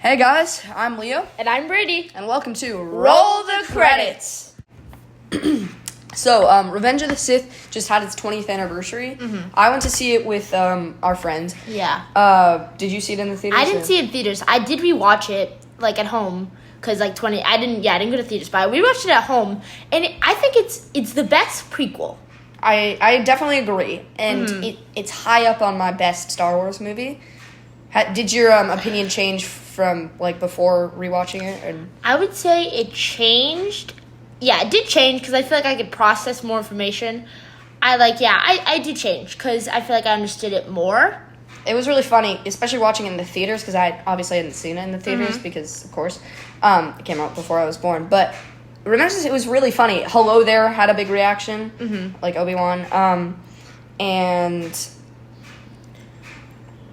Hey guys, I'm Leo, And I'm Brady. and welcome to Roll the credits. So, Revenge of the Sith just had its 20th anniversary. I went to see it with our friend. Yeah. Did you see it in the theaters? I didn't see it in theaters. I did rewatch it, at home. Because, I didn't go to theaters. But I rewatched it at home. And I think it's the best prequel. I definitely agree. And it's high up on my best Star Wars movie. Did your opinion change from, before rewatching it? Or? I would say it changed. Yeah, it did change because I feel like I could process more information. I did change because I feel like I understood it more. It was really funny, especially watching it in the theaters because I obviously hadn't seen it in the theaters because, of course, it came out before I was born. But remember, it was really funny. Hello There had a big reaction, like Obi-Wan. And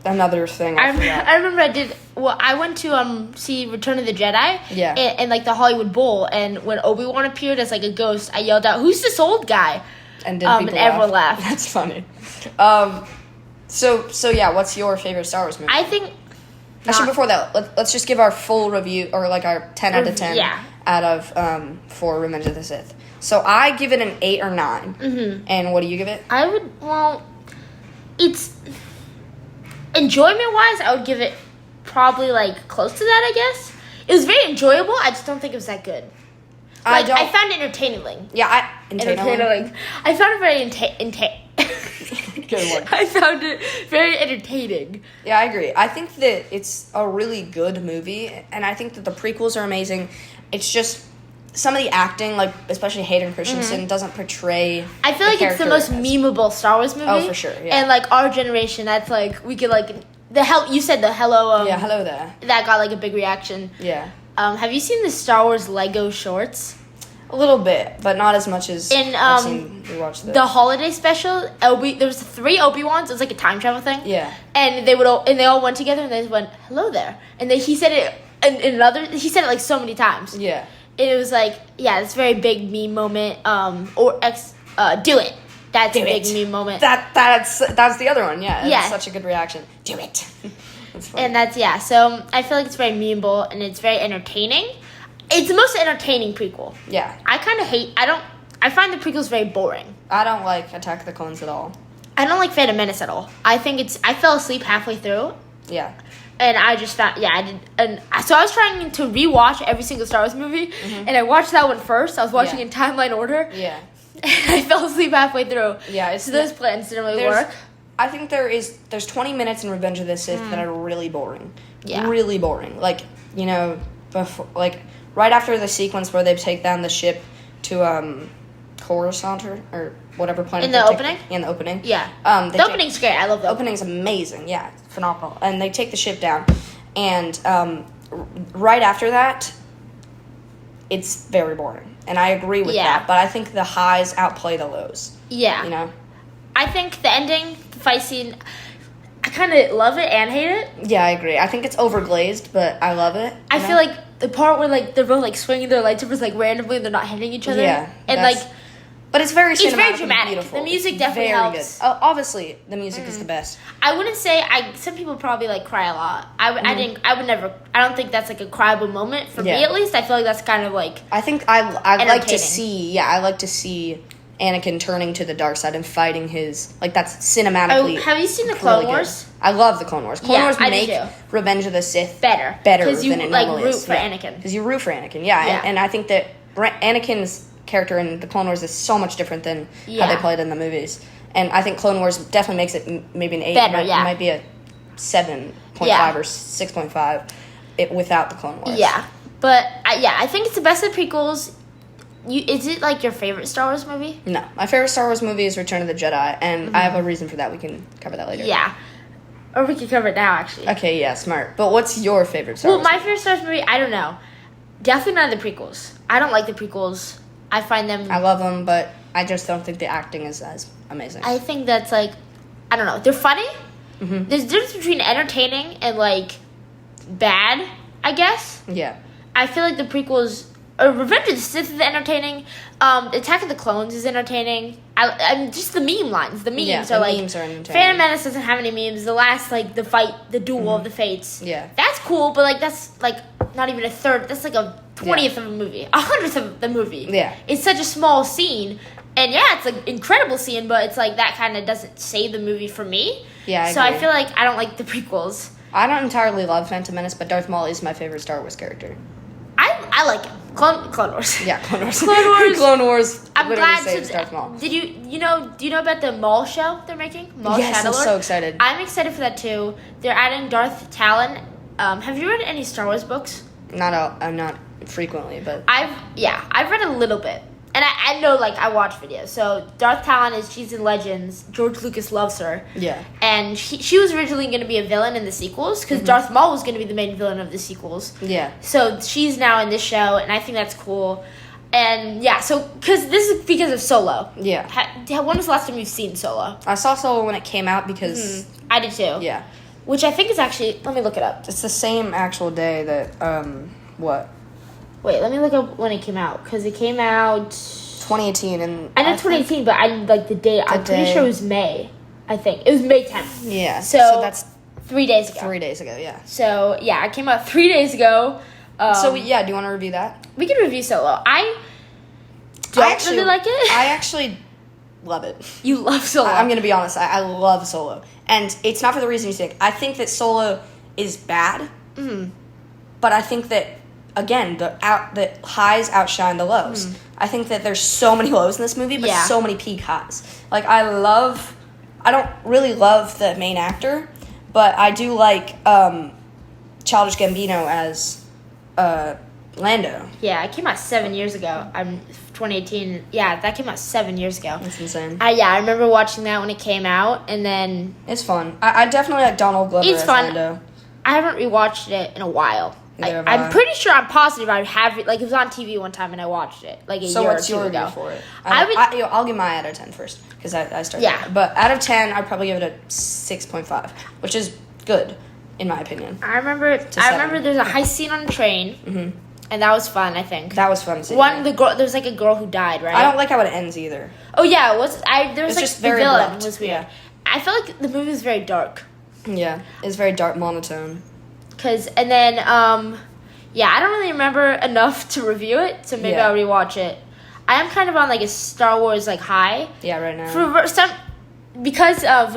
another thing I remember I went to see Return of the Jedi in the Hollywood Bowl, and when Obi-Wan appeared as a ghost, I yelled out, "Who's this old guy?" And everyone laughed. That's funny. So yeah, what's your favorite Star Wars movie? I think actually before that, let's just give our full review or our 10 out of 10 out of for Revenge of the Sith. So I give it an 8 or 9. And what do you give it? It's enjoyment-wise, I would give it probably, close to that, I guess. It was very enjoyable. I just don't think it was that good. I found it entertaining. Yeah, entertaining. I found it very Good one. I found it very entertaining. Yeah, I agree. I think that it's a really good movie, and I think that the prequels are amazing. It's just some of the acting, especially Hayden Christensen, doesn't portray. I feel like it's the most memeable Star Wars movie. Oh, for sure. Yeah. And our generation, that's we could you said the hello. Yeah, hello there. That got a big reaction. Yeah. Have you seen the Star Wars Lego shorts? A little bit, but not as much as I've seen. We watched the holiday special. There was 3 Obi-Wans. It was a time travel thing. Yeah. And they all went together and they went hello there. And then he said it in another. He said it so many times. Yeah. And it was this very big meme moment. Do it. That's a big meme moment. That's the other one. Yeah. It's such a good reaction. Do it. That's funny. And that's so I feel like it's very memeable and it's very entertaining. It's the most entertaining prequel. Yeah. I kind of I find the prequels very boring. I don't like Attack of the Clones at all. I don't like Phantom Menace at all. I fell asleep halfway through. Yeah. And I just found, I did. And so I was trying to rewatch every single Star Wars movie. And I watched that one first. I was watching in timeline order. Yeah. And I fell asleep halfway through. Yeah. So those plans didn't really work. I think there's 20 minutes in Revenge of the Sith that are really boring. Yeah. Really boring. Before, right after the sequence where they take down the ship to Coruscant or whatever planet. In the opening? In the opening. Yeah. The opening's great. I love the opening's amazing. Yeah, phenomenal. And they take the ship down, and right after that, it's very boring. And I agree with that. But I think the highs outplay the lows. Yeah. You know. I think the ending, the fight scene, I kind of love it and hate it. Yeah, I agree. I think it's overglazed, but I love it. I feel like the part where they're both swinging their lightsabers randomly and they're not hitting each other. Yeah, and but it's very cinematic. It's very dramatic. And beautiful. The music definitely very helps. Good. Obviously, the music is the best. I wouldn't say some people probably cry a lot. I would never. I don't think that's a cryable moment for me at least. I feel like that's kind of I think I like to see. Yeah, I like to see Anakin turning to the dark side and fighting his that's cinematically. Oh, have you seen the Clone Wars? I love the Clone Wars. Clone Wars I make do too. Root of the Sith better because you than it normally root for Anakin. Because you root for Anakin, and I think that Anakin's character in the Clone Wars is so much different than how they played in the movies, and I think Clone Wars definitely makes it maybe an 8. Better, it might be a 7.5 or 6.5 without the Clone Wars. Yeah, but I think it's the best of the prequels. Is it your favorite Star Wars movie? No, my favorite Star Wars movie is Return of the Jedi, and I have a reason for that. We can cover that later. Yeah, or we can cover it now, actually. Okay, yeah, smart. But what's your favorite Star Wars movie? My favorite Star Wars movie, I don't know. Definitely none of the prequels. I don't like the prequels. I find them. I love them, but I just don't think the acting is as amazing. I think that's I don't know. They're funny. There's a difference between entertaining and bad, I guess. Yeah. I feel like the prequels. Revenge of the Sith is entertaining. Attack of the Clones is entertaining. I'm just the meme lines. The memes Yeah, are the like memes are entertaining. Phantom Menace doesn't have any memes. The last like the fight, the duel of the fates. Yeah. That's cool, but like that's like not even a third. That's like a 20th of a movie, 100th of the movie. Yeah. It's such a small scene, and yeah, it's an incredible scene, but it's like that kind of doesn't save the movie for me. Yeah, I so agree. I feel like I don't like the prequels. I don't entirely love Phantom Menace, but Darth Maul is my favorite Star Wars character. I like him. Clone Wars. Yeah, Clone Wars. Clone Wars. Clone Wars. I'm literally glad saves to. Darth Maul. Do you know about the Maul show they're making? Maul Yes, I'm Shadowlord? so excited. I'm excited for that too. They're adding Darth Talon. Have you read any Star Wars books? I'm not frequently, but I've read a little bit, and I know like I watch videos. So Darth Talon she's in Legends. George Lucas loves her. yeah. And she was originally going to be a villain in the sequels because Darth Maul was going to be the main villain of the sequels. Yeah. So she's now in this show, and I think that's cool. And yeah, so because this is because of Solo. Yeah. When was the last time you've seen Solo? I saw Solo when it came out because I did too. yeah, Which I think is actually. Let me look it up. it's the same actual day that what Wait, let me look up when it came out because it came out. 2018 and I know 2018, but I like the date. I'm pretty sure it was May. I think it was May 10th. yeah. So that's 3 days ago. 3 days ago. Yeah. So yeah, it came out 3 days ago. So do you want to review that? We can review Solo. I don't really like it. I actually love it. You love Solo. I'm gonna be honest. I love Solo, and it's not for the reason you think. I think that Solo is bad, but I think that again the highs outshine the lows. I think that there's so many lows in this movie, but Yeah. so many peak highs. Like I don't really love the main actor, but I do like Childish Gambino as Lando. Yeah, it came out 7 years ago. 2018. Yeah, that came out 7 years ago. That's insane. I remember watching that when it came out, and then It's fun. I definitely like Donald Glover It's as fun. Lando. I haven't rewatched it in a while. Neither have I'm I. pretty sure I'm positive I have it. Like it was on TV one time, and I watched it like a So year or what's two your ago. review for it? I would- I'll give my out of 10 first because I started. Yeah. But out of 10, I'd probably give it a 6.5, which is good in my opinion. I remember. seven. There's a heist scene on a train, and that was fun. I think. That was fun to see. There's like a girl who died, right? I don't like how it ends either. Oh yeah, there was It's like just the very villain abrupt, was weird. yeah. I felt like the movie was very dark. Yeah, it's very dark monotone. And then I don't really remember enough to review it, so maybe Yeah. I'll rewatch it. I am kind of on like a Star Wars like high Yeah, right now. for some because of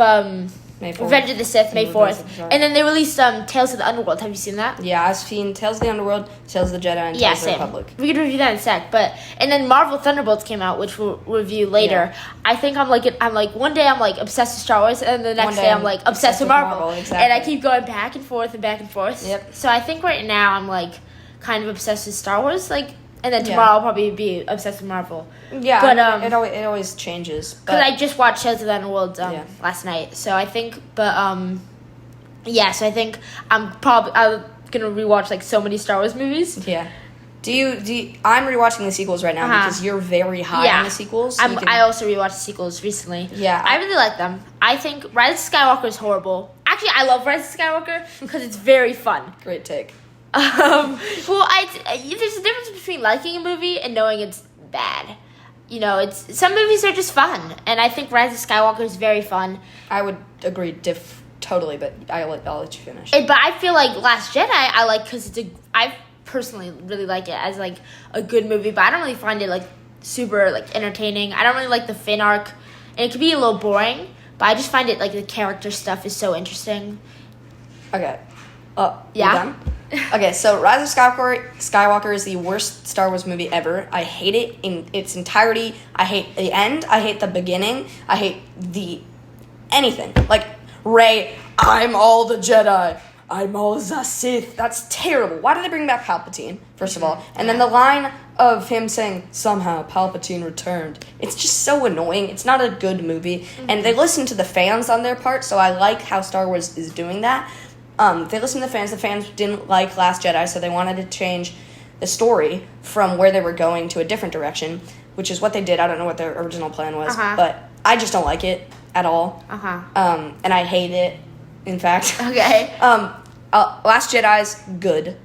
May 4th. Revenge of the Sith, May Revenge 4th, of the Sith. and then they released Tales of the Underworld. Have you seen that? Yeah, I've seen Tales of the Underworld, Tales of the Jedi, and Yeah, Tales of the same. Republic. We could review that in a sec, and then Marvel Thunderbolts came out, which we'll review later. Yeah. I think I'm like one day I'm like obsessed with Star Wars, and the next One day day I'm I'm like obsessed with Marvel, exactly. and I keep going back and forth and back and forth. Yep. So I think right now I'm like kind of obsessed with Star Wars, like, and then Yeah. tomorrow I'll probably be obsessed with Marvel. Yeah, But, I mean, it always changes. Because But I just watched Tales of the Underworld Yeah. last night, so I think, so I think I'm gonna rewatch like so many Star Wars movies. yeah. Do you? I'm rewatching the sequels right now Uh-huh. because you're very high Yeah. on the sequels. so you can- I also rewatched the sequels recently. Yeah. I really like them. I think Rise of Skywalker is horrible. Actually, I love Rise of Skywalker because it's very fun. Great take. There's a difference between liking a movie and knowing it's bad. You know, it's some movies are just fun, and I think Rise of Skywalker is very fun. I would agree totally, but I'll let you finish. But I feel like Last Jedi I like because I personally really like it as like a good movie, but I don't really find it like super like entertaining. I don't really like the Finn arc, and it could be a little boring, but I just find it like the character stuff is so interesting. Okay. Yeah? You done? Okay, so Rise of Skywalker is the worst Star Wars movie ever. I hate it in its entirety. I hate the end. I hate the beginning. I hate anything. Like, Rey, I'm all the Jedi. I'm all the Sith. That's terrible. Why did they bring back Palpatine, first of all? And then the line of him saying, somehow Palpatine returned. It's just so annoying. It's not a good movie. And they listen to the fans on their part, so I like how Star Wars is doing that. They listened to the fans. The fans didn't like Last Jedi, so they wanted to change the story from where they were going to a different direction, which is what they did. I don't know what their original plan was, but I just don't like it at all. And I hate it, in fact. Okay. Last Jedi's good.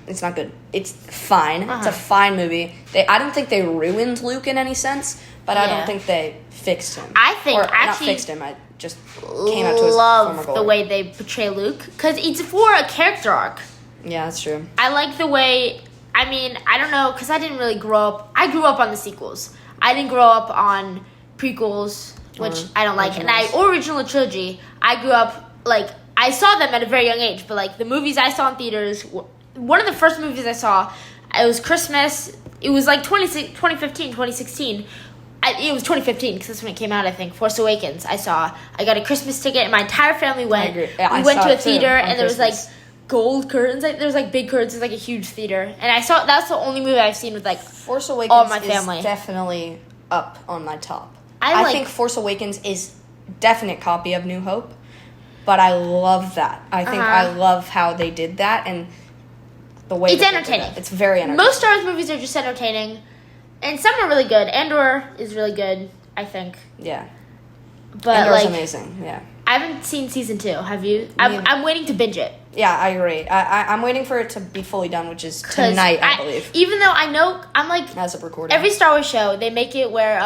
It's not good. It's fine. It's a fine movie. I don't think they ruined Luke in any sense, but I don't think they fixed him. I think not fixed him. I just came out to his former glory. The way they portray Luke because it's for a character arc. Yeah, that's true. I like the way. I mean, I don't know because I didn't really grow up. I grew up on the sequels. I didn't grow up on prequels, which I don't like. Originals. And original trilogy. I grew up I saw them at a very young age, but the movies I saw in theaters. One of the first movies I saw, it was Christmas. It was 2015, 2016. It was 2015 because that's when it came out, I think. Force Awakens. I got a Christmas ticket and my entire family went. I agree. Yeah, we went to a theater and there was gold curtains. There was big curtains. It was a huge theater. And that's the only movie I've seen with Force Awakens all my family. Is definitely up on my top. I think Force Awakens is definite copy of New Hope, but I love that. I think I love how they did that and the way it's entertaining. It's very entertaining. Most Star Wars movies are just entertaining. And some are really good. Andor is really good, I think. Yeah. But Andor's amazing, yeah. I haven't seen season 2. Have you? I'm waiting to binge it. Yeah, I agree. I'm waiting for it to be fully done, which is tonight, I believe. Even though I know, as of recording. Every Star Wars show, they make it where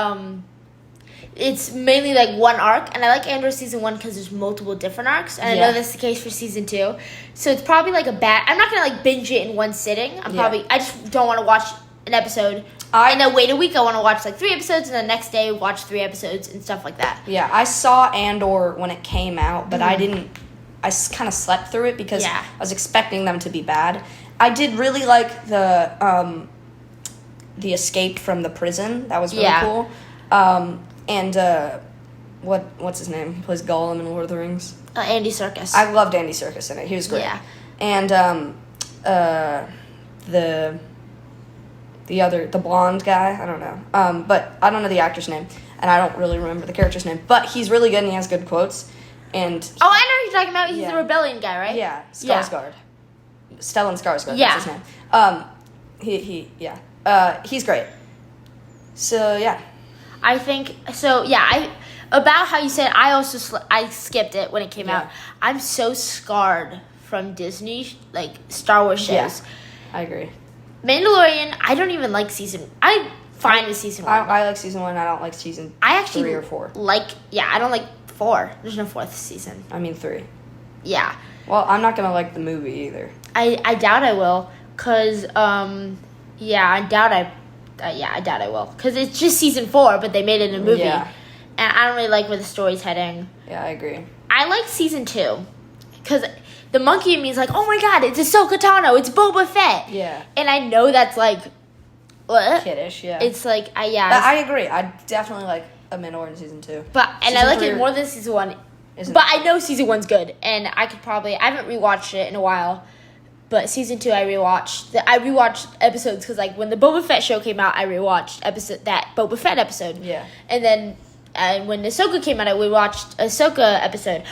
it's mainly one arc. And I like Andor season 1 because there's multiple different arcs. And I know that's the case for season 2. So it's probably I'm not going to binge it in one sitting. I just don't want to watch an episode. And then wait a week. I want to watch 3 episodes, and the next day watch 3 episodes and stuff like that. Yeah, I saw Andor when it came out, but I didn't. I kind of slept through it because I was expecting them to be bad. I did really like the escape from the prison. That was really cool. And what's his name? He plays Gollum in Lord of the Rings. Andy Serkis. I loved Andy Serkis in it. He was great. Yeah. And the blonde guy, I don't know. But I don't know the actor's name, and I don't really remember the character's name. But he's really good, and he has good quotes. And I know who you're talking about. He's the rebellion guy, right? Yeah, Skarsgård. Stellan Skarsgård, yeah. That's his name. He's great. So, yeah. I think, about how you said, I skipped it when it came out. I'm so scarred from Disney, Star Wars shows. Yeah, I agree. Mandalorian, I don't even like I'm fine with season 1. I like season 1. I don't like season 3 or 4. I don't like 4. There's no 4th season. I mean 3. Yeah. Well, I'm not going to like the movie either. I doubt I will, because, I doubt I will. Because it's just season 4, but they made it in a movie. Yeah. And I don't really like where the story's heading. Yeah, I agree. I like season 2, because the monkey in me is oh my god, it's Ahsoka Tano, it's Boba Fett. Yeah. And I know that's what? Kiddish, yeah. It's But I agree. I definitely like a Mandalorian season 2. And I like it more than season 1. But I know season 1's good, and I haven't rewatched it in a while. But season 2, I rewatched episodes because when the Boba Fett show came out, I rewatched that Boba Fett episode. Yeah. And then when Ahsoka came out, I rewatched Ahsoka episode.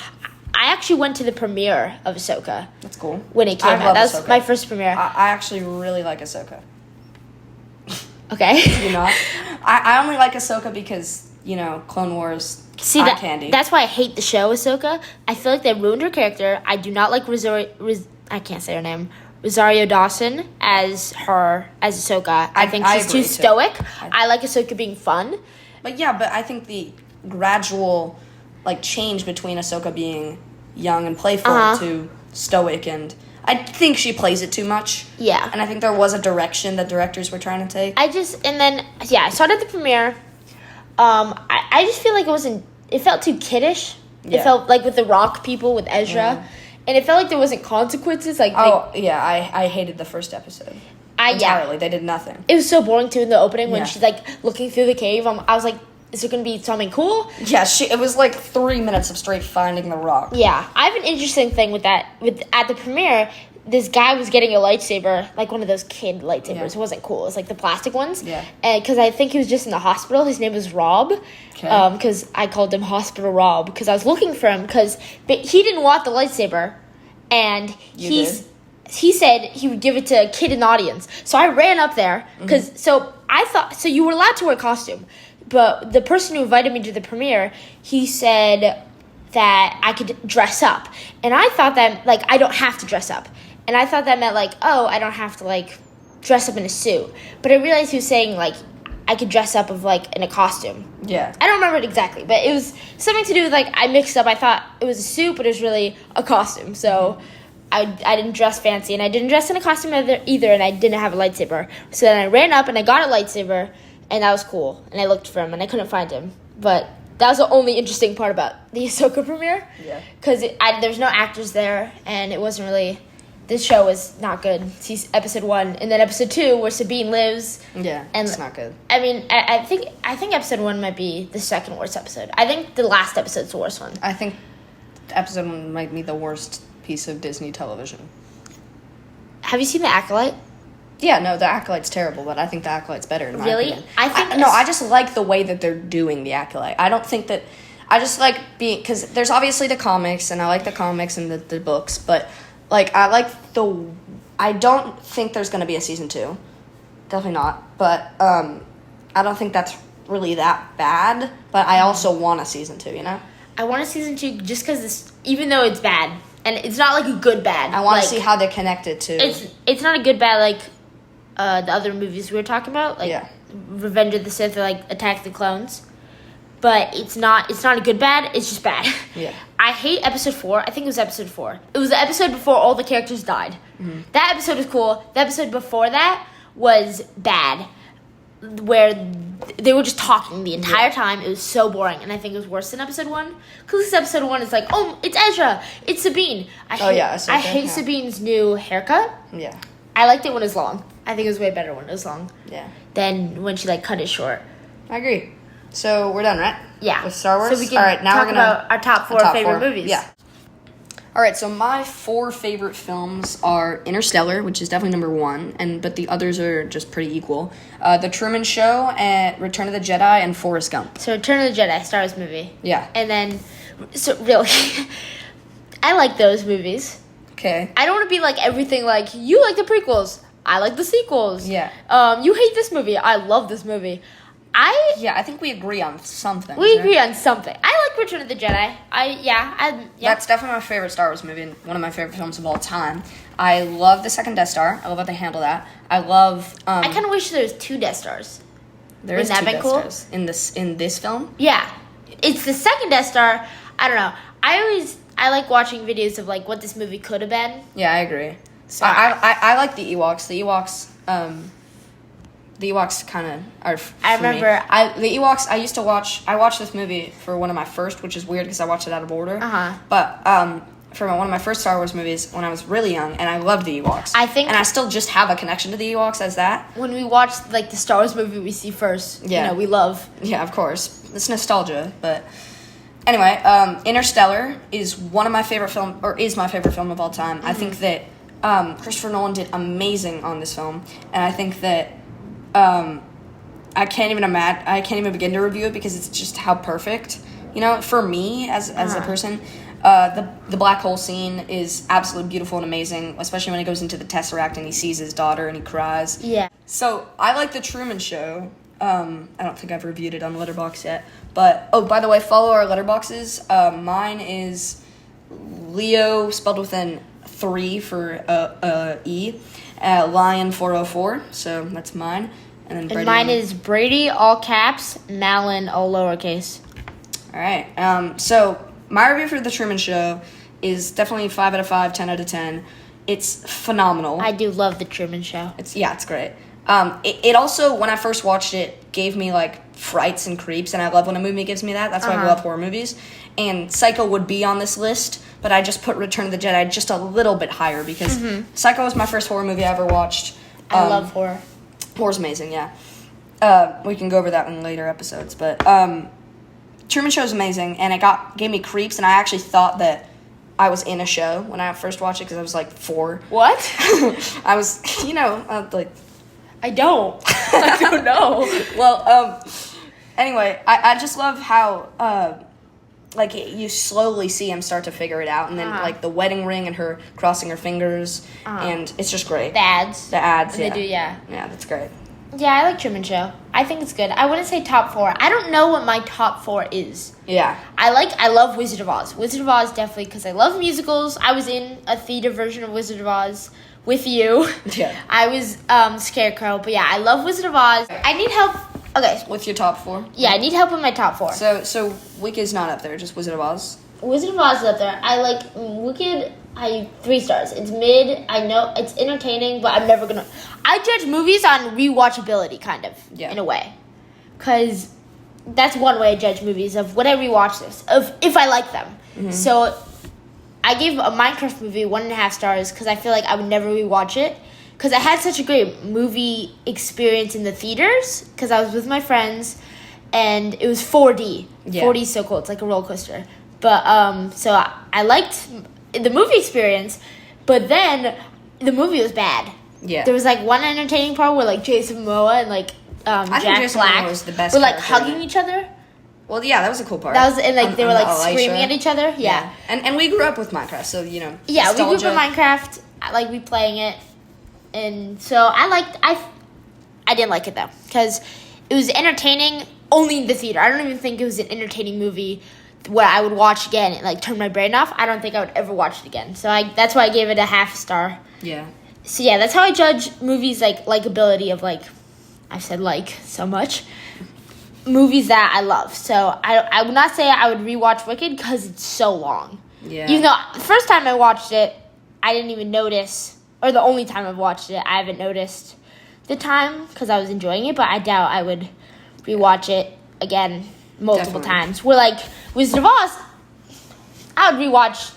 I actually went to the premiere of Ahsoka. That's cool. When it came out. That was my first premiere. I actually really like Ahsoka. Okay. You know? I only like Ahsoka because, Clone Wars, eye candy. That's why I hate the show, Ahsoka. I feel like they ruined her character. I do not like I can't say her name. Rosario Dawson as Ahsoka. I think she's too stoic. I like Ahsoka being fun. But I think the gradual change between Ahsoka being young and playful to stoic, and I think she plays it too much. Yeah. And I think there was a direction that directors were trying to take. I saw it at the premiere. I just feel like it felt too kiddish. Yeah. It felt with the Rock people, with Ezra. Yeah. And it felt like there wasn't consequences. I hated the first episode. Entirely. They did nothing. It was so boring, too, in the opening when she's, looking through the cave. I was like, is there going to be something cool? Yeah, it was 3 minutes of straight finding the rock. Yeah. I have an interesting thing with that. At the premiere, this guy was getting a lightsaber, one of those kid lightsabers. Yeah. It wasn't cool. It was the plastic ones. Yeah. And because I think he was just in the hospital. His name was Rob. Okay. Because I called him Hospital Rob because I was looking for him but he didn't want the lightsaber. And he said he would give it to a kid in the audience. So I ran up there so you were allowed to wear a costume. But the person who invited me to the premiere, he said that I could dress up. And I thought that, I don't have to dress up. And I thought that meant, like, oh, I don't have to, like, dress up in a suit. But I realized he was saying, like, I could dress up of, like, in a costume. Yeah. I don't remember it exactly, but it was something to do with, like, I mixed up. I thought it was a suit, but it was really a costume. So I didn't dress fancy, and I didn't dress in a costume either, and I didn't have a lightsaber. So then I ran up, and I got a lightsaber, and that was cool. And I looked for him, and I couldn't find him. But that was the only interesting part about the Ahsoka premiere. Yeah. Because there's no actors there, and it wasn't really... This show was not good. See episode 1, and then episode 2, where Sabine lives. Yeah, and it's not good. I mean, I think episode 1 might be the second worst episode. I think the last episode's the worst one. I think episode 1 might be the worst piece of Disney television. Have you seen The Acolyte? Yeah, no, The Acolyte's terrible, but I think The Acolyte's better in my opinion. I just like the way that they're doing The Acolyte. I don't think that... I just like being... Because there's obviously the comics, and I like the comics and the books, but... Like, I don't think there's going to be a season 2. Definitely not. But, I don't think that's really that bad. But I also want a season 2, you know? I want a season 2 just because even though it's bad, and it's not like a good bad. I want to see how they connect it to... It's not a good bad like the other movies we were talking about. Like, Revenge of the Sith or, like, Attack of the Clones. But it's not a good bad, it's just bad. Yeah. I hate episode 4. I think it was episode 4. It was the episode before all the characters died. Mm-hmm. That episode was cool. The episode before that was bad, where they were just talking the entire time. It was so boring, and I think it was worse than episode 1. Because episode 1 is like, oh, it's Ezra, it's Sabine. I hate Sabine's new haircut. Yeah. I liked it when it was long. I think it was way better when it was long. Yeah. Than when she, like, cut it short. I agree. So we're done, right? Yeah. With Star Wars? So we can talk about our top 4 favorite movies. Yeah. All right, so my 4 favorite films are Interstellar, which is definitely number 1, but the others are just pretty equal. The Truman Show, and Return of the Jedi, and Forrest Gump. So Return of the Jedi, Star Wars movie. Yeah. And then, so really, I like those movies. Okay. I don't want to be like everything like, you like the prequels, I like the sequels. Yeah. You hate this movie, I love this movie. I think we agree on something. We agree on something. I like Return of the Jedi. That's definitely my favorite Star Wars movie and one of my favorite films of all time. I love the second Death Star. I love how they handle that. I love... I kind of wish there was 2 Death Stars. There is 2 Death Stars in this film. Yeah. It's the second Death Star. I don't know. I like watching videos of like what this movie could have been. Yeah, I agree. So I like the Ewoks. The Ewoks kind of are. I remember the Ewoks. I watched this movie for one of my first, which is weird because I watched it out of order. But for one of my first Star Wars movies when I was really young, and I loved the Ewoks. And I still just have a connection to the Ewoks as that. When we watch like the Star Wars movie we see first, we love. Yeah, of course, it's nostalgia. But anyway, Interstellar is one of my favorite is my favorite film of all time. Mm-hmm. I think that Christopher Nolan did amazing on this film, and I think that. I can't even begin to review it because it's just how perfect, for me as a person. The black hole scene is absolutely beautiful and amazing, especially when he goes into the Tesseract and he sees his daughter and he cries. Yeah. So I like the Truman Show. I don't think I've reviewed it on Letterboxd yet, but by the way, follow our Letterboxes. Mine is Leo spelled with an 3 for E. Lion 404, so that's mine. And then mine is Brady, all caps, Malin, all lowercase. All right. So my review for The Truman Show is definitely 5 out of 5, 10 out of 10. It's phenomenal. I do love The Truman Show. It's great. It also, when I first watched it, gave me like frights and creeps, and I love when a movie gives me that. That's why I love horror movies. And Psycho would be on this list, but I just put Return of the Jedi just a little bit higher because Psycho was my first horror movie I ever watched. I love horror. Horror's amazing, yeah. We can go over that in later episodes, but Truman Show's amazing, and it gave me creeps, and I actually thought that I was in a show when I first watched it because I was like 4. What? I was, like... I don't. I don't know. Well, anyway, I just love how... you slowly see him start to figure it out, and then, the wedding ring and her crossing her fingers, and it's just great. The ads. The ads, They do, yeah. Yeah, that's great. Yeah, I like Truman Show. I think it's good. I wouldn't say top 4. I don't know what my top 4 is. Yeah. I love Wizard of Oz. Wizard of Oz definitely because I love musicals. I was in a theater version of Wizard of Oz with you. Yeah. I was Scarecrow, but yeah, I love Wizard of Oz. I need help. Okay. With your top 4? Yeah, I need help with my top 4. So Wicked's not up there, just Wizard of Oz? Wizard of Oz is up there. I like Wicked. 3 stars. It's mid. I know it's entertaining, but I'm never gonna. I judge movies on rewatchability, kind of, in a way, because that's one way I judge movies of would I rewatch this, of if I like them. Mm-hmm. So I gave a Minecraft movie 1.5 stars because I feel like I would never rewatch it because I had such a great movie experience in the theaters because I was with my friends and it was 4D. Yeah. 4D is so cool. It's like a roller coaster. But so I liked the movie experience, but then the movie was bad. Yeah. There was like one entertaining part where like Jason Momoa and like Jack Black was the best were like hugging each other. Well, yeah, that was a cool part. That was and like they were like screaming at each other. Yeah. And we grew up with Minecraft, so you know. Yeah, nostalgia. We grew up with Minecraft. I like replaying it, and so I didn't like it though because it was entertaining only in the theater. I don't even think it was an entertaining movie where I would watch again and like turn my brain off. I don't think I would ever watch it again. So that's why I gave it a 0.5 star. Yeah. So yeah, that's how I judge movies like likability of like I've said like so much movies that I love. So I would not say I would rewatch Wicked because it's so long. Yeah. Even though the first time I watched it, I didn't even notice, or the only time I've watched it, I haven't noticed the time because I was enjoying it. But I doubt I would rewatch it again multiple times. Where like Wizard of Oz, I would rewatch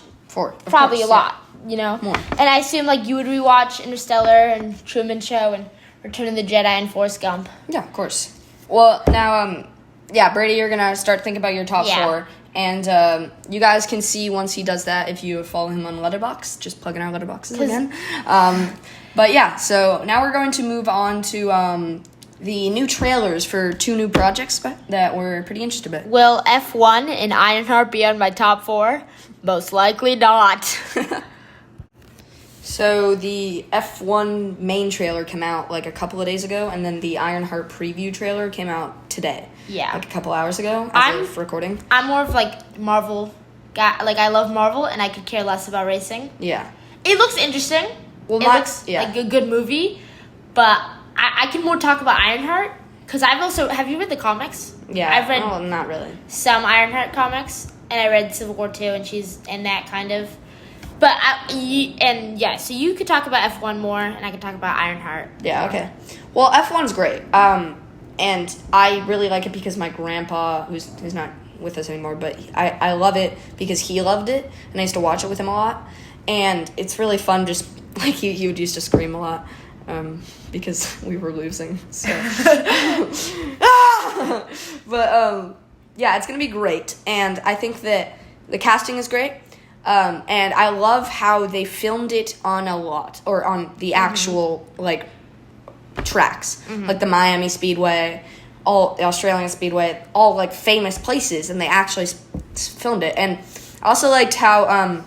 probably a lot, you know. More. And I assume like you would rewatch Interstellar and Truman Show and Return of the Jedi and Forrest Gump. Yeah, of course. Well, now, Brady, you're gonna start thinking about your top 4, and you guys can see once he does that if you follow him on Letterboxd. Just plugging our Letterboxes again. But yeah, so now we're going to move on to the new trailers for 2 new projects that we're pretty interested in. Will F1 and Ironheart be on my top 4? Most likely not. So the F1 main trailer came out like a couple of days ago, and then the Ironheart preview trailer came out today. Yeah. Like a couple hours ago as of recording. I'm more of like Marvel guy. Like I love Marvel, and I could care less about racing. Yeah. It looks interesting. Well, it looks like a good movie, but I can more talk about Ironheart because have you read the comics? Yeah, I've read not really some Ironheart comics, and I read Civil War 2, and she's in that kind of. But so you could talk about F1 more, and I could talk about Ironheart. Yeah, okay. Well, F1's great, and I really like it because my grandpa, who's not with us anymore, but I love it because he loved it, and I used to watch it with him a lot, and it's really fun. Just like he would used to scream a lot. Because we were losing, so. But, it's going to be great, and I think that the casting is great, and I love how they filmed it on the actual, like, tracks, like the Miami Speedway, all the Australian Speedway, all, like, famous places, and they actually filmed it, and I also liked how,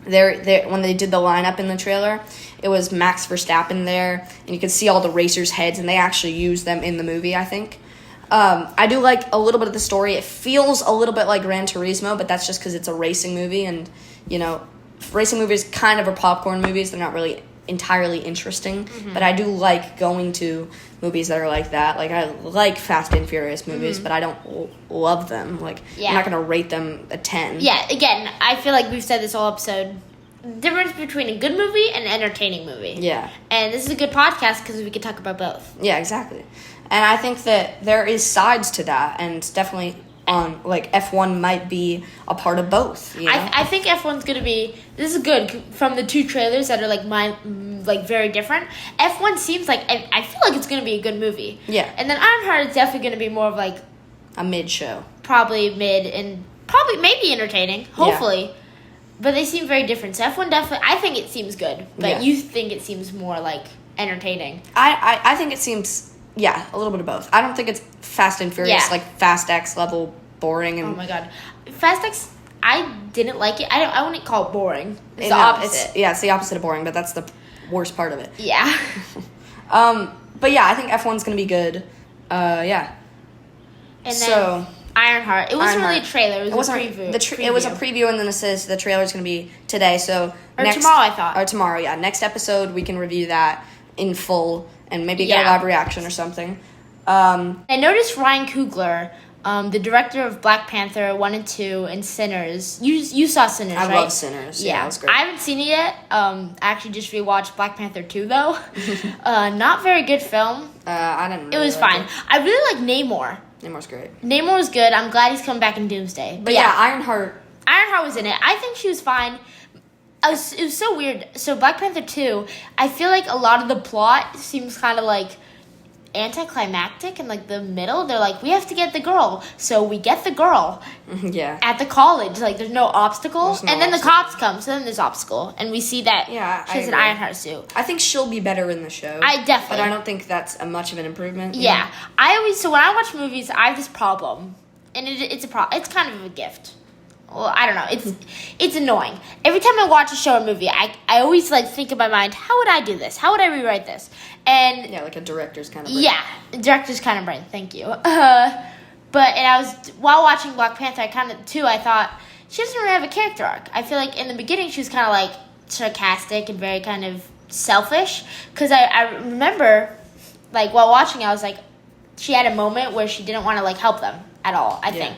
when they did the lineup in the trailer, it was Max Verstappen there, and you could see all the racers' heads, and they actually used them in the movie, I think. I do like a little bit of the story. It feels a little bit like Gran Turismo, but that's just because it's a racing movie, and, you know, racing movies kind of are popcorn movies. They're not really entirely interesting, but I do like going to movies that are like that. Like, I like Fast and Furious movies, but I don't love them. Like, I'm not going to rate them a 10. Yeah, again, I feel like we've said this whole episode. Difference between a good movie and an entertaining movie. Yeah. And this is a good podcast because we can talk about both. Yeah, exactly. And I think that there is sides to that, and definitely like F1 might be a part of both. You know? I think F1's going to be, this is good, from the 2 trailers that are like very different. F1 seems like, I feel like it's going to be a good movie. Yeah. And then Ironheart is definitely going to be more of like a mid show. Probably mid and probably maybe entertaining, hopefully. Yeah. But they seem very different. So F1 definitely, I think it seems good. But you think it seems more like entertaining. I think it seems, a little bit of both. I don't think it's Fast and Furious, like Fast X level boring. And oh my God. Fast X, I didn't like it. I wouldn't call it boring. It's the opposite. It's the opposite of boring, but that's the worst part of it. Yeah. But yeah, I think F1's going to be good. Yeah. And So, then Ironheart. It wasn't really a Ironheart. trailer. It was a preview. It was a preview, and then it says the trailer is going to be today. So Or tomorrow, I thought. Or tomorrow, yeah. Next episode, we can review that in full and maybe get a live reaction or something. I noticed Ryan Coogler, the director of Black Panther 1 and 2 and Sinners. You saw Sinners, right? I love Sinners. Yeah, it was great. I haven't seen it yet. I actually just rewatched Black Panther 2, though. Not very good film. I didn't really It was like fine. I really like Namor. Namor's great. Namor was good. I'm glad he's coming back in Doomsday. But yeah, Ironheart. Ironheart was in it. I think she was fine. It was so weird. So Black Panther 2, I feel like a lot of the plot seems kind of like anticlimactic in like the middle. They're like, we have to get the girl, so we get the girl. Yeah. At the college, like there's no obstacle, There's no and then obstacle. the cops come, so then there's obstacle, and we see that she has an agree. Ironheart suit. I think she'll be better in the show. I definitely. But I don't think that's much of an improvement. Yeah, so when I watch movies, I have this problem, and it's a problem. It's kind of a gift. Well, I don't know. It's annoying. Every time I watch a show or movie, I always like think in my mind, how would I do this? How would I rewrite this? And yeah, like a director's kind of brain. yeah, director's kind of brain. Thank you. While watching Black Panther, I thought she doesn't really have a character arc. I feel like in the beginning she was kind of like sarcastic and very kind of selfish. Because I remember, like while watching, I was like, she had a moment where she didn't want to like help them at all. I think.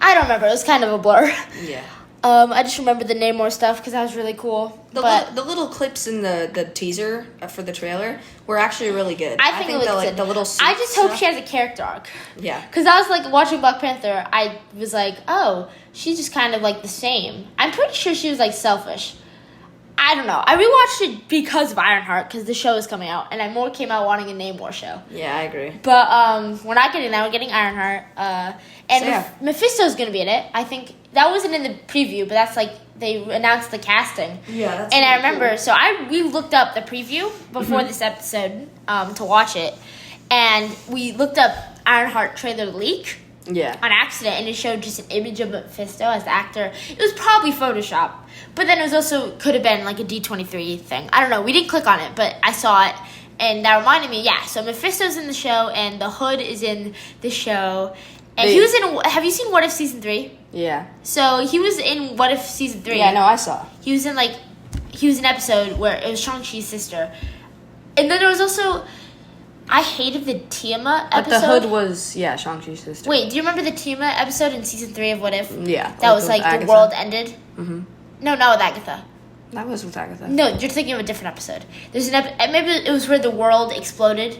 I don't remember. It was kind of a blur. Yeah. I just remember the Namor stuff because that was really cool. The little clips in the teaser for the trailer were actually really good. I think the little I just hope stuff. she has a character arc. Yeah. Because I was like watching Black Panther, I was like, oh, she's just kind of like the same. I'm pretty sure she was like selfish. I don't know. I rewatched it because of Ironheart because the show is coming out, and I more came out wanting a Namor show. Yeah, I agree. But we're not getting that. We're getting Ironheart. And So, yeah. Mephisto's going to be in it. I think that wasn't in the preview, but that's like they announced the casting. Yeah, that's and I really remember, cool. so we looked up the preview before this episode to watch it, and we looked up Ironheart trailer leak. Yeah. On accident, and it showed just an image of Mephisto as the actor. It was probably Photoshop, but then it was also could have been like a D23 thing. I don't know. We didn't click on it, but I saw it, and that reminded me. Yeah, so Mephisto's in the show, and the Hood is in the show, and he was in. Have you seen What If season 3? Yeah. So he was in What If season 3. Yeah, no, I saw. He was in an episode where it was Shang-Chi's sister, and then there was also. I hated the Tiamat episode. But the Hood was, Shang-Chi's sister. Wait, do you remember the Tiamat episode in season 3 of What If? Yeah. That was like Agatha. the world ended? Mm-hmm. No, not with Agatha. That was with Agatha. No, you're thinking of a different episode. There's maybe it was where the world exploded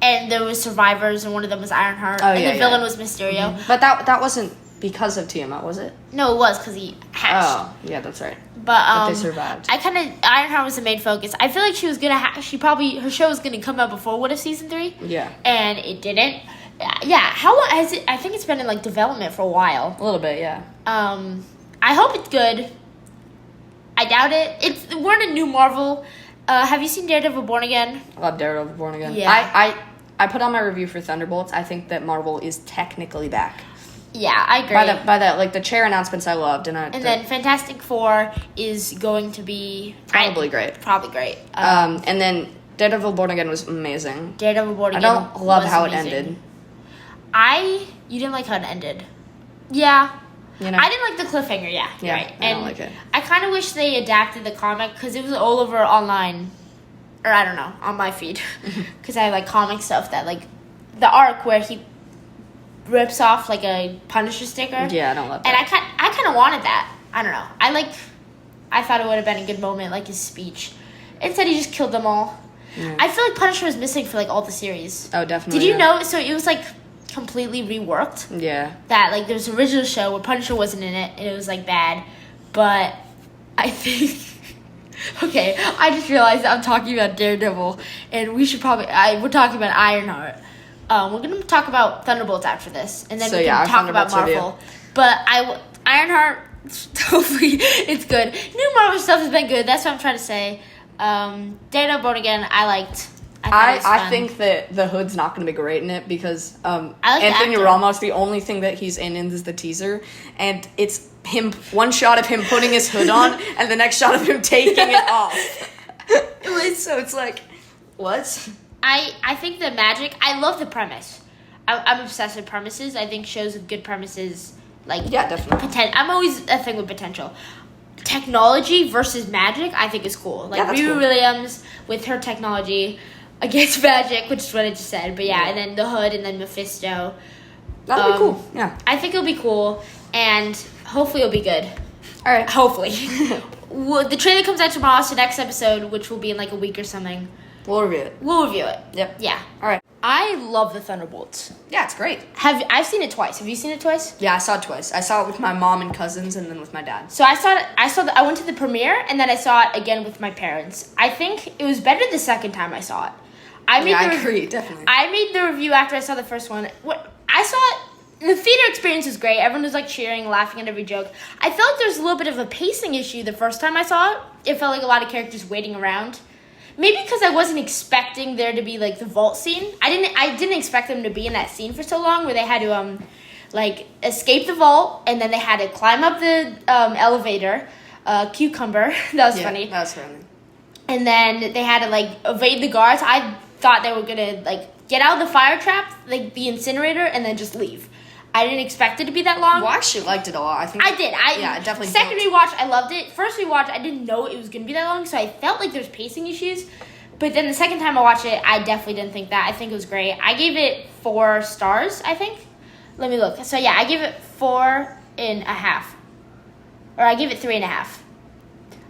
and there was survivors and one of them was Ironheart and the villain was Mysterio. Mm-hmm. But that wasn't because of Tiamat, was it? No, it was because he hatched. Oh, yeah, that's right. But they survived. Ironheart was the main focus. I feel like she was gonna her show was gonna come out before What If season 3. Yeah. And it didn't. Yeah, how long has it? I think it's been in like development for a while. A little bit, yeah. I hope it's good. I doubt it. We're in a new Marvel. Have you seen Daredevil Born Again? I love Daredevil Born Again. Yeah. I put on my review for Thunderbolts. I think that Marvel is technically back. Yeah, I agree. By the like the chair announcements I loved and then Fantastic Four is going to be probably great. Probably great. And then Daredevil Born Again was amazing. Daredevil Born Again. I don't love how it amazing. ended. You didn't like how it ended. Yeah. You know? I didn't like the cliffhanger, yeah. Yeah, right. I don't like it. I kind of wish they adapted the comic because it was all over online. Or I don't know, on my feed. Because I like comic stuff that like the arc where he rips off like a Punisher sticker. Yeah, I don't love that. And I kind of wanted that. I don't know. I thought it would have been a good moment, like his speech. Instead, he just killed them all. Yeah. I feel like Punisher was missing for like all the series. Oh, definitely. Did you know? So it was like completely reworked. Yeah. That like there's an original show where Punisher wasn't in it and it was like bad, but I think. Okay, I just realized that I'm talking about Daredevil, and we should probably. We're talking about Ironheart. We're gonna talk about Thunderbolts after this, and then we can talk about Marvel. But Ironheart, hopefully it's good. New Marvel stuff has been good. That's what I'm trying to say. Daredevil Born Again, I liked. I think that the Hood's not going to be great in it because Anthony Ramos, the only thing that he's in is the teaser, and it's him. One shot of him putting his hood on, and the next shot of him taking it off. So it's like, what? I think the magic. I love the premise. I'm obsessed with premises. I think shows with good premises, like Yeah, definitely. I'm always a thing with potential. Technology versus magic, I think is cool. Like that's Riri cool. Williams with her technology against magic, which is what I just said. But yeah, and then the Hood and then Mephisto. That'll be cool. Yeah. I think it'll be cool, and hopefully it'll be good. All right. Hopefully. Well, the trailer comes out tomorrow, so next episode, which will be in like a week or something, We'll review it. we'll review it. Yep. Yeah. All right. I love the Thunderbolts. Yeah, it's great. I've seen it twice. Have you seen it twice? Yeah, I saw it twice. I saw it with my mom and cousins, and then with my dad. So I went to the premiere, and then I saw it again with my parents. I think it was better the second time I saw it. I agree, definitely. I made the review after I saw the first one. I saw it. The theater experience was great. Everyone was like cheering, laughing at every joke. I felt like there was a little bit of a pacing issue the first time I saw it. It felt like a lot of characters waiting around. Maybe because I wasn't expecting there to be like the vault scene. I didn't expect them to be in that scene for so long, where they had to like escape the vault, and then they had to climb up the elevator. Cucumber. That was funny. That was funny. And then they had to like evade the guards. I thought they were gonna like get out of the fire trap, like the incinerator, and then just leave. I didn't expect it to be that long. Well, I actually liked it a lot. I did. Yeah, definitely. Second rewatch, I loved it. First rewatch, I didn't know it was going to be that long, so I felt like there's pacing issues. But then the second time I watched it, I definitely didn't think that. I think it was great. I gave it 4 stars, I think. Let me look. So yeah, I gave it 4.5. Or I gave it 3.5.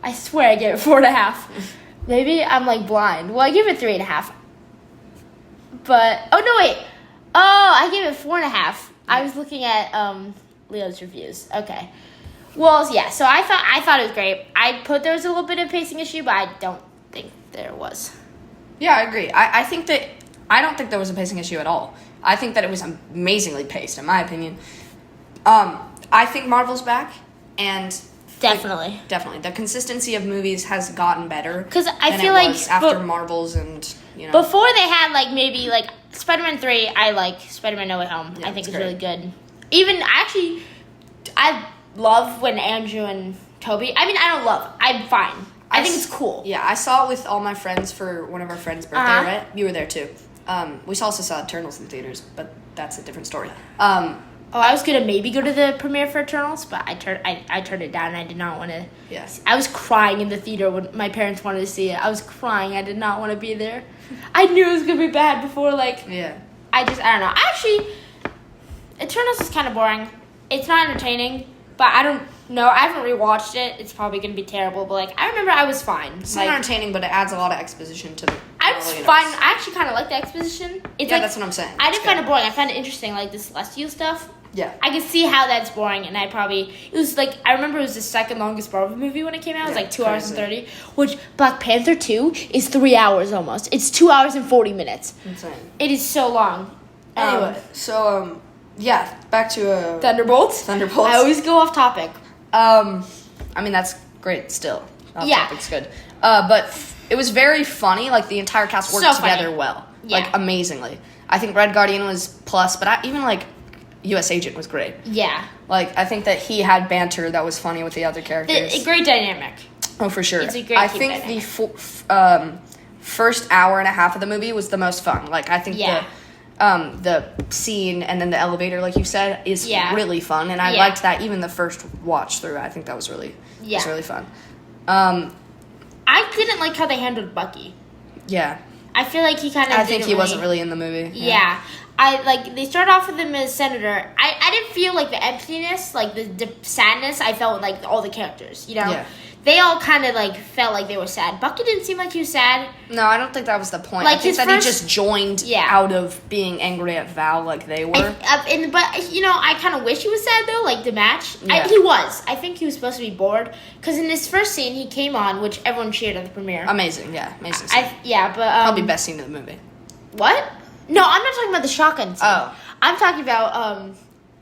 I swear I gave it 4.5. Maybe I'm like blind. Well, I gave it 3.5. But, oh no, wait. Oh, I gave it 4.5. I was looking at Leo's reviews. Okay. Well, yeah. So I thought it was great. I put there was a little bit of pacing issue, but I don't think there was. Yeah, I agree. I don't think there was a pacing issue at all. I think that it was amazingly paced, in my opinion. I think Marvel's back, and Definitely. definitely the consistency of movies has gotten better. Because I than feel it like was after Marvels and before they had like maybe like Spider-Man 3. I like Spider-Man No Way Home. Yeah, I think it's it's great. really good. Even actually, I love when Andrew and Toby. I mean, I don't love. I'm fine. I think it's cool. Yeah, I saw it with all my friends for one of our friends' birthday, right? You were there too. We also saw Eternals in theaters, but that's a different story. I was gonna maybe go to the premiere for Eternals, but I turned it down. And I did not want to. Yes. I was crying in the theater when my parents wanted to see it. I was crying. I did not want to be there. I knew it was gonna be bad before. Like, Yeah. I don't know. Actually, Eternals is kind of boring. It's not entertaining, but I don't know. I haven't rewatched it. It's probably gonna be terrible. But like, I remember I was fine. It's Like, not entertaining, but it adds a lot of exposition to the I was Marvel fine. universe. I actually kind of like the exposition. It's Yeah, like, that's what I'm saying. I It's didn't find good. it boring. I found it interesting, like the Celestial stuff. Yeah. I could see how that's boring, and it was like, I remember it was the second longest Marvel movie when it came out. It was Yeah, like 2 hours and crazy. 30, which Black Panther 2 is 3 hours almost. It's 2 hours and 40 minutes. Insane. It is so long. Anyway, so yeah, back to Thunderbolts. Thunderbolts. I always go off topic. I mean that's great still. Off Yeah. topic's good. But it was very funny. Like the entire cast worked So funny. together well, Yeah. like amazingly. I think Red Guardian was plus, but even like U.S. Agent was great. Yeah. Like I think that he had banter that was funny with the other characters. A great dynamic. Oh, for sure. It's a great I team think dynamic. the first hour and a half of the movie was the most fun. Like I think Yeah. the scene and then the elevator, like you said, is Yeah. really fun, and I Yeah. liked that even the first watch through. I think that was really Yeah. fun. I didn't like how they handled Bucky. Yeah, I feel like he kind of I think he wasn't really in the movie. Yeah. They started off with him as senator. I didn't feel like the emptiness, like the sadness I felt with like all the characters, you know? Yeah. They all kind of like felt like they were sad. Bucky didn't seem like he was sad. No, I don't think that was the point. Like, I think his that first- he just joined Yeah. out of being angry at Val like they were. But you know, I kind of wish he was sad though, like the match. Yeah. He was. I think he was supposed to be bored because in his first scene he came on, which everyone cheered at the premiere. Amazing, yeah, amazing. Scene. But Probably best scene of the movie. What? No, I'm not talking about the shotgun scene. Oh. I'm talking about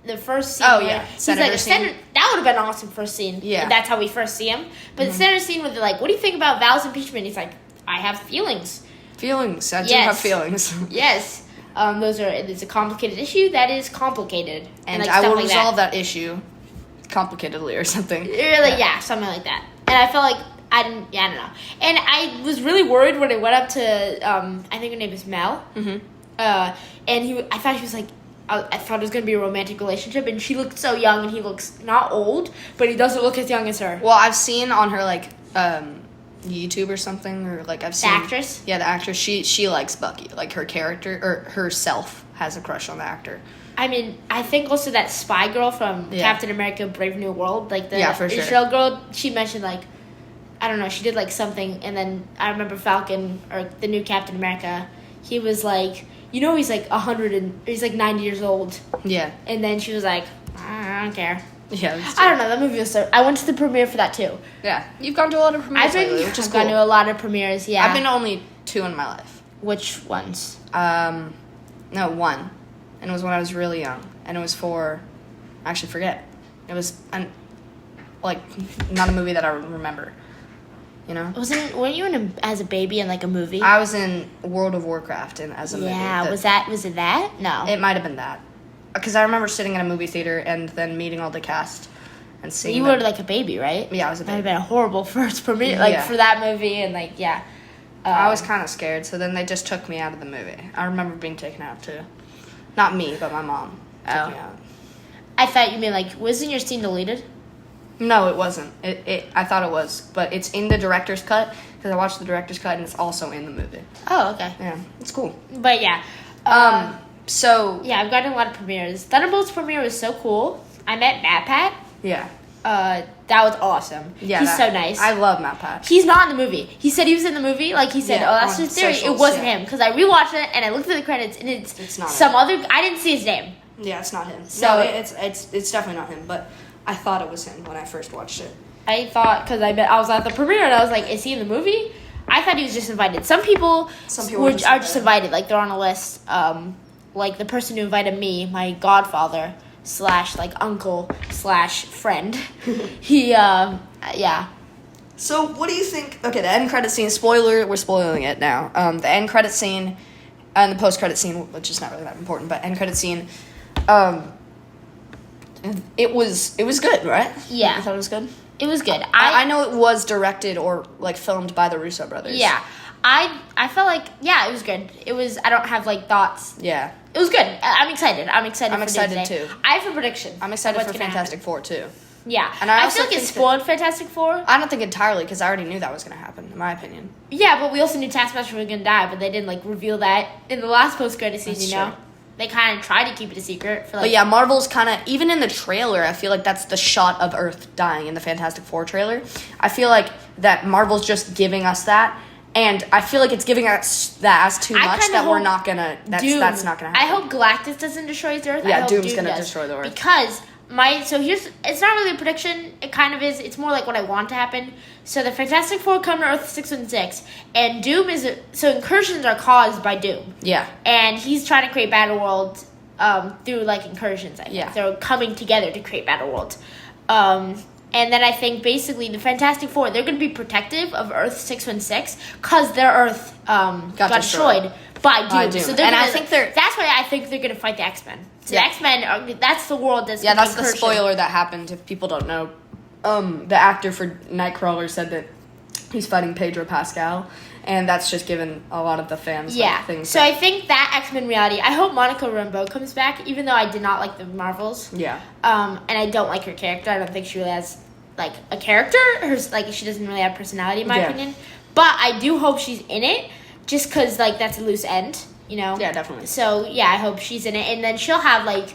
the first scene. Oh, where yeah. he's Senator like, scene? that would have been an awesome first scene. Yeah. If that's how we first see him. But the senator scene where they're like, what do you think about Val's impeachment? He's like, I have feelings. Feelings. I do Yes. have feelings. Yes. It's a complicated issue that is complicated. And like, I stuff will like resolve that issue complicatedly or something. Really, yeah, something like that. And I felt like I don't know. And I was really worried when I went up to, I think her name is Mel. Mm-hmm. And I thought he was like, I thought it was going to be a romantic relationship, and she looked so young, and he looks not old, but he doesn't look as young as her. Well, I've seen on her, like, YouTube or something, or, like, I've seen... The actress? Yeah, the actress. She likes Bucky. Like, her character, or herself has a crush on the actor. I mean, I think also that spy girl from Captain America Brave New World, like the for sure. Israel girl, she mentioned, like, I don't know, she did, like, something, and then I remember Falcon, or the new Captain America, he was like... You know he's like 90 years old. Yeah. And then she was like, I don't care. Yeah. I don't know. That movie was so... I went to the premiere for that too. Yeah. You've gone to a lot of premieres lately, which is I've cool. gone to a lot of premieres, yeah. I've been to only 2 in my life. Which ones? No, 1. And it was when I was really young. And it was for... I actually forget. It was, not a movie that I remember. You know? Weren't you as a baby in like a movie? I was in World of Warcraft as a movie. Yeah, was it that? No. It might have been that. Because I remember sitting in a movie theater and then meeting all the cast and seeing You were like a baby, right? Yeah, I was a baby. That would have been a horrible first premiere, for that movie, and like, yeah. I was kind of scared, so then they just took me out of the movie. I remember being taken out too. Not me, but my mom took me out. I thought you meant like, wasn't your scene deleted? No, it wasn't. I thought it was, but it's in the director's cut because I watched the director's cut and it's also in the movie. Oh, okay. Yeah, it's cool. But yeah. So yeah, I've gotten a lot of premieres. Thunderbolts premiere was so cool. I met MatPat. Yeah. That was awesome. Yeah, he's so nice. I love MatPat. He's not in the movie. He said he was in the movie. Like he said, that's his theory. It wasn't him because I rewatched it and I looked at the credits and it's not some him. other. I didn't see his name. Yeah, it's not him. So no, it's definitely not him. But I thought it was him when I first watched it. I thought because I was at the premiere and I was like, is he in the movie? I thought he was just invited. Some people are just invited. Like they're on a list. Like the person who invited me, my godfather / like uncle / friend. He yeah. So what do you think? Okay, the end credit scene. Spoiler, we're spoiling it now. The end credit scene and the post credit scene, which is not really that important, but end credit scene. It was good, right? Yeah. You thought it was good? It was good. I know it was directed or like filmed by the Russo brothers. Yeah. I felt like it was good. It was. I don't have like thoughts. Yeah. It was good. I'm excited. I'm excited too. I have a prediction. I'm excited for Fantastic Four too. Yeah. And I feel like it spoiled Fantastic Four. I don't think entirely because I already knew that was going to happen, in my opinion. Yeah, but we also knew Taskmaster was going to die, but they didn't like reveal that in the last post-credit scene. That's you know, true. they kind of tried to keep it a secret. For, like, but yeah, Marvel's kind of even in the trailer. I feel like that's the shot of Earth dying in the Fantastic Four trailer. I feel like that Marvel's just giving us that. And I feel like it's giving us that as too much that we're not gonna. That's not gonna happen. I hope Galactus doesn't destroy the Earth. Yeah, I hope Doom's gonna destroy the Earth. Because it's not really a prediction. It kind of is. It's more like what I want to happen. So the Fantastic Four come to Earth 616, and Doom is so incursions are caused by Doom. Yeah. And he's trying to create Battle World through like incursions. I think. Yeah. They're coming together to create Battle World. And then I think basically the Fantastic Four, they're going to be protective of Earth 616 because their Earth got destroyed by Doom. So that's why I think they're going to fight the X-Men. So the X-Men, that's the world that's yeah, that's the spoiler that happened. If people don't know, the actor for Nightcrawler said that he's fighting Pedro Pascal, and that's just given a lot of the fans things. So I think that X-Men reality, I hope Monica Rambeau comes back, even though I did not like the Marvels. Yeah. And I don't like her character. I don't think she really has, like, a character. She doesn't really have personality, in my opinion. But I do hope she's in it, just because, like, that's a loose end, you know? Yeah, definitely. So, yeah, I hope she's in it. And then she'll have, like,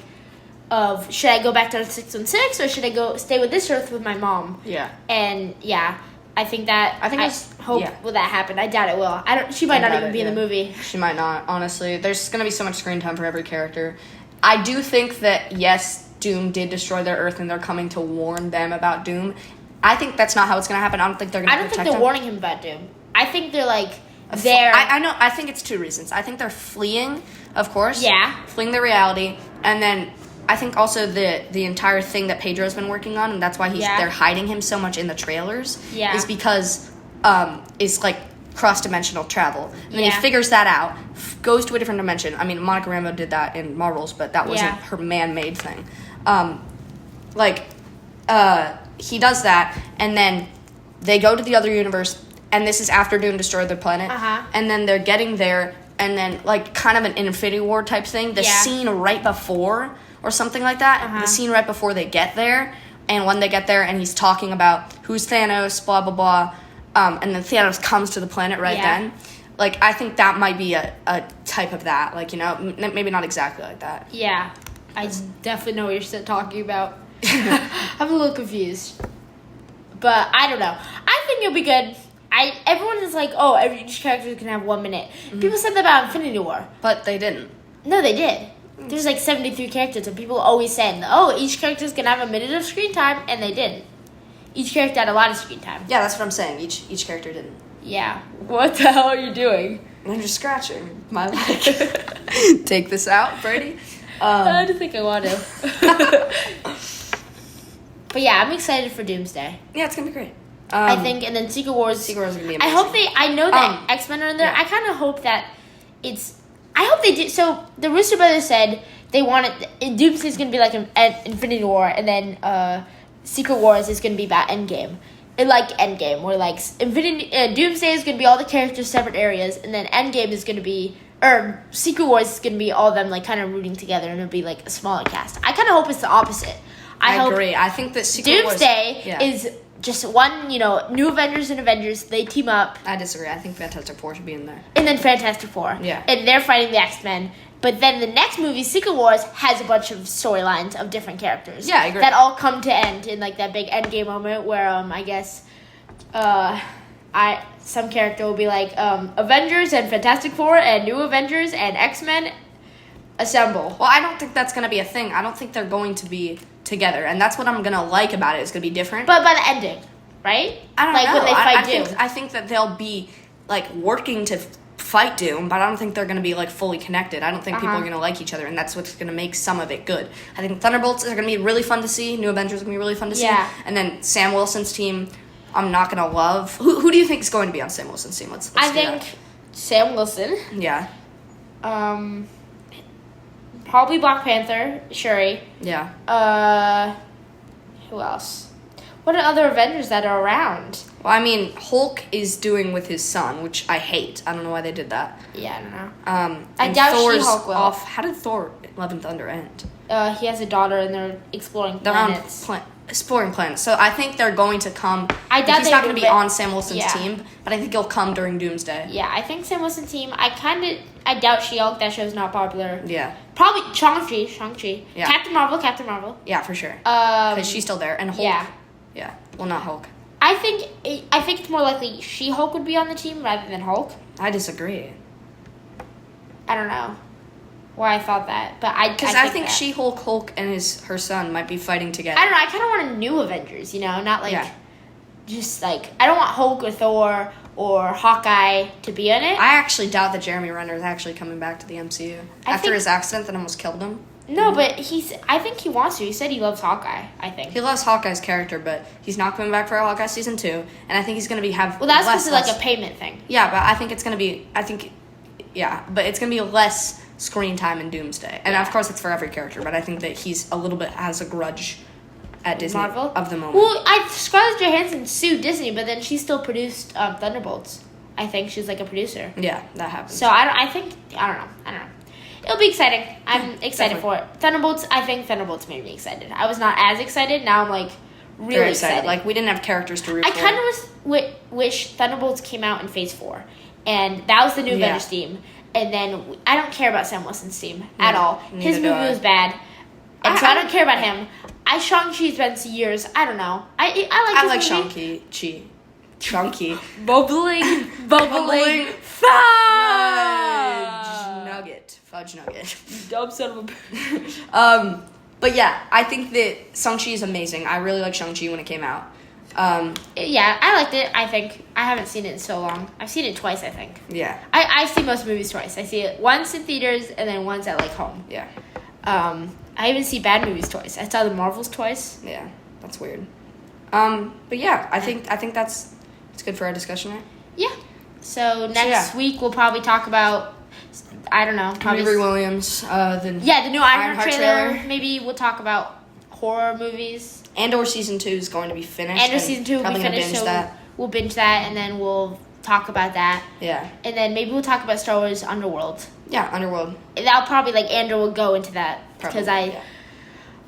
should I go back to Earth 616, or should I stay with this Earth with my mom? Yeah. And, yeah. I hope will that happen. I doubt it will. She might not even be in the movie. She might not, honestly. There's going to be so much screen time for every character. I do think that, yes, Doom did destroy their Earth and they're coming to warn them about Doom. I think that's not how it's going to happen. I don't think they're going to protect him. I don't think they're warning him about Doom. I think they're like, I know. I think it's 2 reasons. I think they're fleeing, of course. Yeah. Fleeing the reality. And then I think also the entire thing that Pedro's been working on, and that's why they're hiding him so much in the trailers, is because it's like cross-dimensional travel. And then he figures that out, goes to a different dimension. I mean, Monica Rambeau did that in Marvels, but that wasn't her man-made thing. He does that, and then they go to the other universe, and this is after Doom destroyed their planet. And then they're getting there, and then, like, kind of an Infinity War type thing. The scene right before, or something like that. The scene right before they get there, and when they get there, and he's talking about who's Thanos, blah, blah, blah. And then Thanos comes to the planet then. Like, I think that might be a type of that. Like, you know, maybe not exactly like that. Yeah. I definitely know what you're talking about. I'm a little confused. But I don't know. I think it'll be good. Everyone is like, oh, each character can have 1 minute. People said that about Infinity War. But they didn't. No, they did. There's like 73 characters, and people always said, oh, each character's going to have a minute of screen time, and they didn't. Each character had a lot of screen time. Yeah, that's what I'm saying. Each character didn't. Yeah. What the hell are you doing? I'm just scratching my leg. Take this out, Brady. I don't think I want to. But yeah, I'm excited for Doomsday. Yeah, it's going to be great. I think, and then Secret Wars. Secret Wars is going to be amazing. I know that X-Men are in there. Yeah. I kind of hope that I hope they do. So, the Russo Brothers said they wanted, Doomsday is going to be like an Infinity War, and then Secret Wars is going to be about Endgame. Like Endgame, where like Doomsday is going to be all the characters, separate areas, and then Endgame is going to be, or Secret Wars is going to be all of them like kind of rooting together, and it'll be like a smaller cast. I kind of hope it's the opposite. I agree. I think that Secret Doomsday is just one, New Avengers and Avengers, they team up. I disagree. I think Fantastic Four should be in there. And then Fantastic Four. Yeah. And they're fighting the X-Men. But then the next movie, Secret Wars, has a bunch of storylines of different characters. Yeah, I agree. That all come to end in like that big Endgame moment where I guess some character will be like Avengers and Fantastic Four and New Avengers and X-Men assemble. Well, I don't think that's going to be a thing. I don't think they're going to be together, and that's what I'm gonna like about it. It's gonna be different. But by the ending, right? I don't know. When they fight Doom. I think that they'll be like working to fight Doom, but I don't think they're gonna be like fully connected. I don't think people are gonna like each other, and that's what's gonna make some of it good. I think Thunderbolts are gonna be really fun to see. New Avengers are gonna be really fun to see. And then Sam Wilson's team, I'm not gonna love. Who do you think is going to be on Sam Wilson's team? Let's I think Sam Wilson. Yeah. Probably Black Panther, Shuri. Yeah. Who else? What are other Avengers that are around? Well, I mean, Hulk is doing with his son, which I hate. I don't know why they did that. Yeah, I don't know. I and doubt Thor's She-Hulk will. off. How did Thor: Love and Thunder end? He has a daughter, and they're exploring planets. Exploring planets. So I think they're going to come. I doubt he's not going to be on Sam Wilson's team, but I think he'll come during Doomsday. Yeah, I think Sam Wilson's team. I doubt She-Hulk. That show's not popular. Yeah. Probably Shang-Chi. Yeah. Captain Marvel. Yeah, for sure. Because she's still there, and Hulk. Yeah. Yeah. Well, not Hulk. I think it's more likely She-Hulk would be on the team rather than Hulk. I disagree. I don't know why I thought that, but I think She-Hulk, Hulk, and her son might be fighting together. I don't know. I kind of want a new Avengers, not like just like I don't want Hulk or Thor or Hawkeye to be in it. I actually doubt that Jeremy Renner is actually coming back to the MCU after his accident that almost killed him. No, but I think he wants to. He said he loves Hawkeye, I think. He loves Hawkeye's character, but he's not coming back for Hawkeye Season 2, and I think he's going to Well, that's supposed to be like a payment thing. Yeah, but I think it's going to be, but it's going to be less screen time in Doomsday. And of course it's for every character, but I think that he's a little bit has a grudge at Disney Marvel? Of the moment. Well, Scarlett Johansson sued Disney, but then she still produced Thunderbolts. I think she's like a producer. Yeah, that happens. So I don't know. It'll be exciting. I'm excited for it. Thunderbolts, I think Thunderbolts made me excited. I was not as excited. Now I'm like really excited. Like we didn't have characters to root for. I kind of wish Thunderbolts came out in Phase 4. And that was the new Avengers team. And then I don't care about Sam Wilson's team at all. His movie was bad. And so I don't care about him. Shang-Chi's been years. I don't know. I like Shang-Chi. Chunky. Bubbling Fudge nugget. Dumb son of a bitch. But yeah, I think that Shang-Chi is amazing. I really like Shang-Chi when it came out. Yeah, I liked it, I think. I haven't seen it in so long. I've seen it twice, I think. Yeah. I see most movies twice. I see it once in theaters and then once at, home. Yeah. I even see bad movies twice. I saw the Marvels twice. Yeah, that's weird. But yeah, I think it's good for our discussion, right? Yeah. So next week we'll probably talk about, I don't know. Riri Williams. The new Ironheart trailer. Maybe we'll talk about horror movies. Andor Season 2 is going to be finished. Andor Season 2 will be finished, so we'll binge that, and then we'll talk about that. Yeah. And then maybe we'll talk about Star Wars Underworld. Yeah, Underworld. That'll probably, like, Andrew will go into that. Because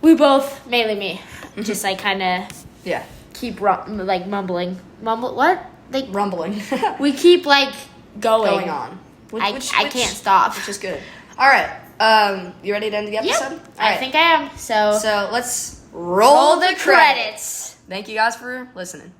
we both, mainly me, just, like, kind of keep, mumbling. What? Like, rumbling. we keep, like, going on. I can't stop. Which is good. All right. You ready to end the episode? Yep. I think I am. So let's roll the credits. credits. Thank you guys for listening.